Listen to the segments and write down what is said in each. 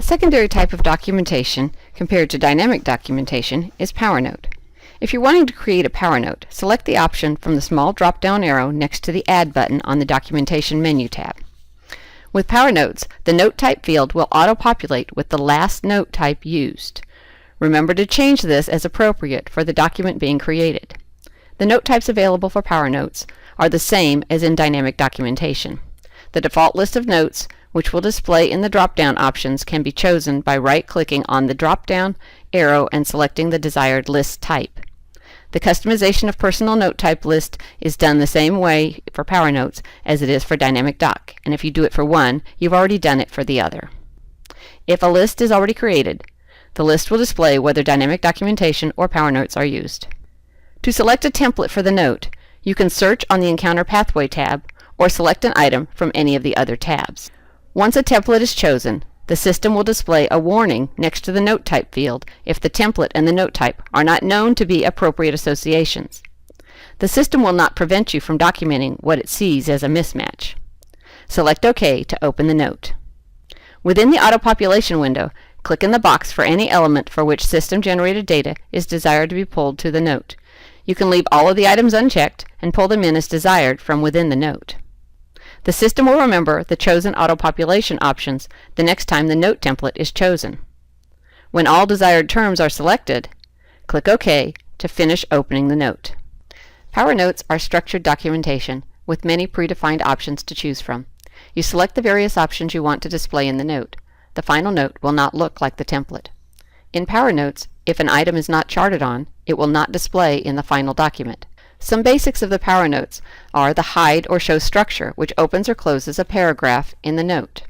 A secondary type of documentation compared to dynamic documentation is PowerNote. If you're wanting to create a PowerNote, select the option from the small drop-down arrow next to the Add button on the Documentation menu tab. With PowerNotes, the note type field will auto-populate with the last note type used. Remember to change this as appropriate for the document being created. The note types available for PowerNotes are the same as in dynamic documentation. The default list of notes, which will display in the drop-down options, can be chosen by right-clicking on the drop-down arrow and selecting the desired list type. The customization of personal note type list is done the same way for PowerNotes as it is for Dynamic Doc, and if you do it for one, you've already done it for the other. If a list is already created, the list will display whether Dynamic Documentation or PowerNotes are used. To select a template for the note, you can search on the Encounter Pathway tab or select an item from any of the other tabs. Once a template is chosen, the system will display a warning next to the note type field if the template and the note type are not known to be appropriate associations. The system will not prevent you from documenting what it sees as a mismatch. Select OK to open the note. Within the auto-population window, click in the box for any element for which system-generated data is desired to be pulled to the note. You can leave all of the items unchecked and pull them in as desired from within the note. The system will remember the chosen auto-population options the next time the note template is chosen. When all desired terms are selected, click OK to finish opening the note. PowerNotes are structured documentation with many predefined options to choose from. You select the various options you want to display in the note. The final note will not look like the template. In PowerNotes, if an item is not charted on, it will not display in the final document. Some basics of the PowerNotes are the Hide or Show structure, which opens or closes a paragraph in the note.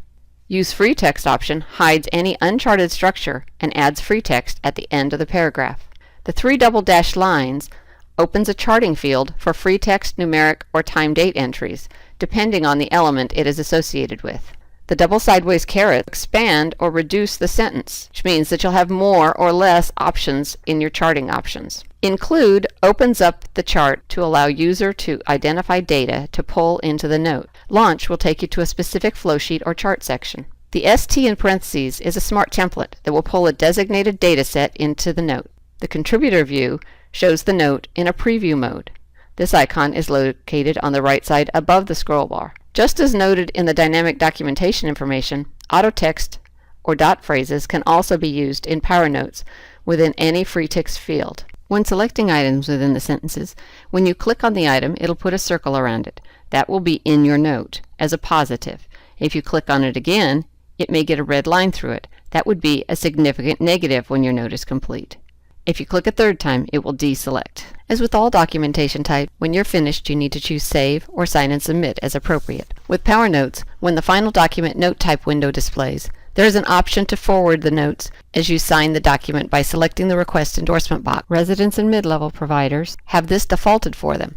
Use Free Text option hides any uncharted structure and adds free text at the end of the paragraph. The 3 double-dashed lines opens a charting field for free text, numeric, or time date entries, depending on the element it is associated with. The double sideways caret expand or reduce the sentence, which means that you'll have more or less options in your charting options. Include opens up the chart to allow user to identify data to pull into the note. Launch will take you to a specific flowsheet or chart section. The ST in parentheses is a smart template that will pull a designated data set into the note. The contributor view shows the note in a preview mode. This icon is located on the right side above the scroll bar. Just as noted in the dynamic documentation information, auto text or dot phrases can also be used in PowerNotes within any free text field. When selecting items within the sentences, when you click on the item, it'll put a circle around it. That will be in your note as a positive. If you click on it again, it may get a red line through it. That would be a significant negative when your note is complete. If you click a third time, it will deselect. As with all documentation types, when you're finished, you need to choose Save or Sign and Submit as appropriate. With PowerNotes, when the final document note type window displays, there is an option to forward the notes as you sign the document by selecting the Request Endorsement box. Residents and mid-level providers have this defaulted for them.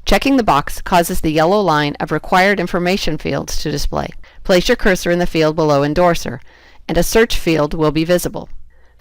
Checking the box causes the yellow line of required information fields to display. Place your cursor in the field below Endorser, and a search field will be visible.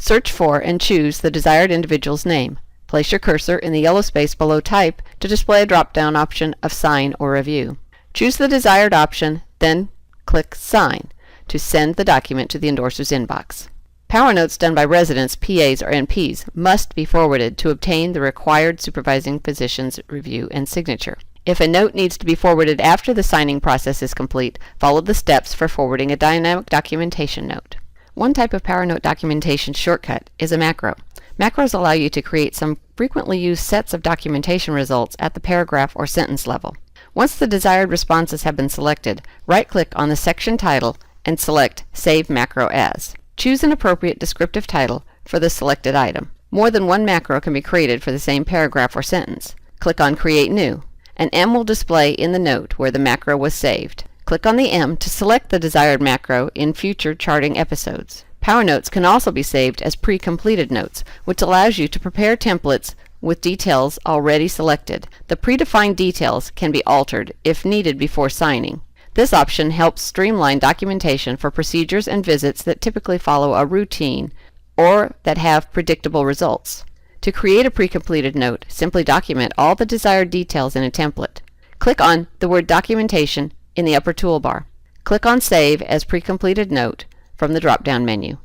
Search for and choose the desired individual's name. Place your cursor in the yellow space below Type to display a drop-down option of Sign or Review. Choose the desired option, then click Sign to send the document to the endorser's inbox. PowerNotes done by residents, PAs, or NPs must be forwarded to obtain the required supervising physician's review and signature. If a note needs to be forwarded after the signing process is complete, follow the steps for forwarding a dynamic documentation note. One type of PowerNote documentation shortcut is a macro. Macros allow you to create some frequently used sets of documentation results at the paragraph or sentence level. Once the desired responses have been selected, right-click on the section title and select Save Macro As. Choose an appropriate descriptive title for the selected item. More than one macro can be created for the same paragraph or sentence. Click on Create New. An M will display in the note where the macro was saved. Click on the M to select the desired macro in future charting episodes. PowerNotes can also be saved as pre-completed notes, which allows you to prepare templates with details already selected. The predefined details can be altered if needed before signing. This option helps streamline documentation for procedures and visits that typically follow a routine or that have predictable results. To create a pre-completed note, simply document all the desired details in a template. Click on the word Documentation in the upper toolbar. Click on Save as Pre-completed Note, from the drop-down menu.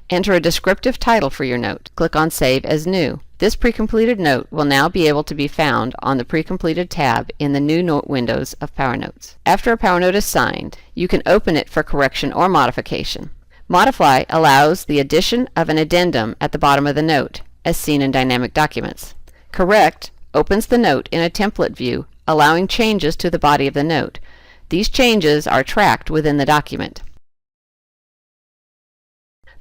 Enter a descriptive title for your note. Click on Save as New. This pre-completed note will now be able to be found on the Pre-completed tab in the New Note windows of PowerNotes. After a PowerNote is signed, you can open it for correction or modification. Modify allows the addition of an addendum at the bottom of the note, as seen in dynamic documents. Correct opens the note in a template view, allowing changes to the body of the note. These changes are tracked within the document.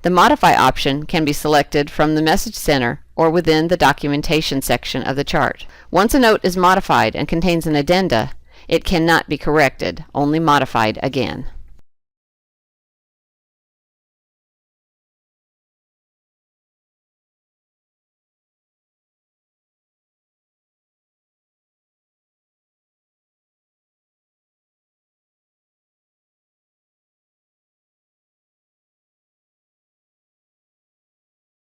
The Modify option can be selected from the Message Center or within the Documentation section of the chart. Once a note is modified and contains an addenda, it cannot be corrected, only modified again.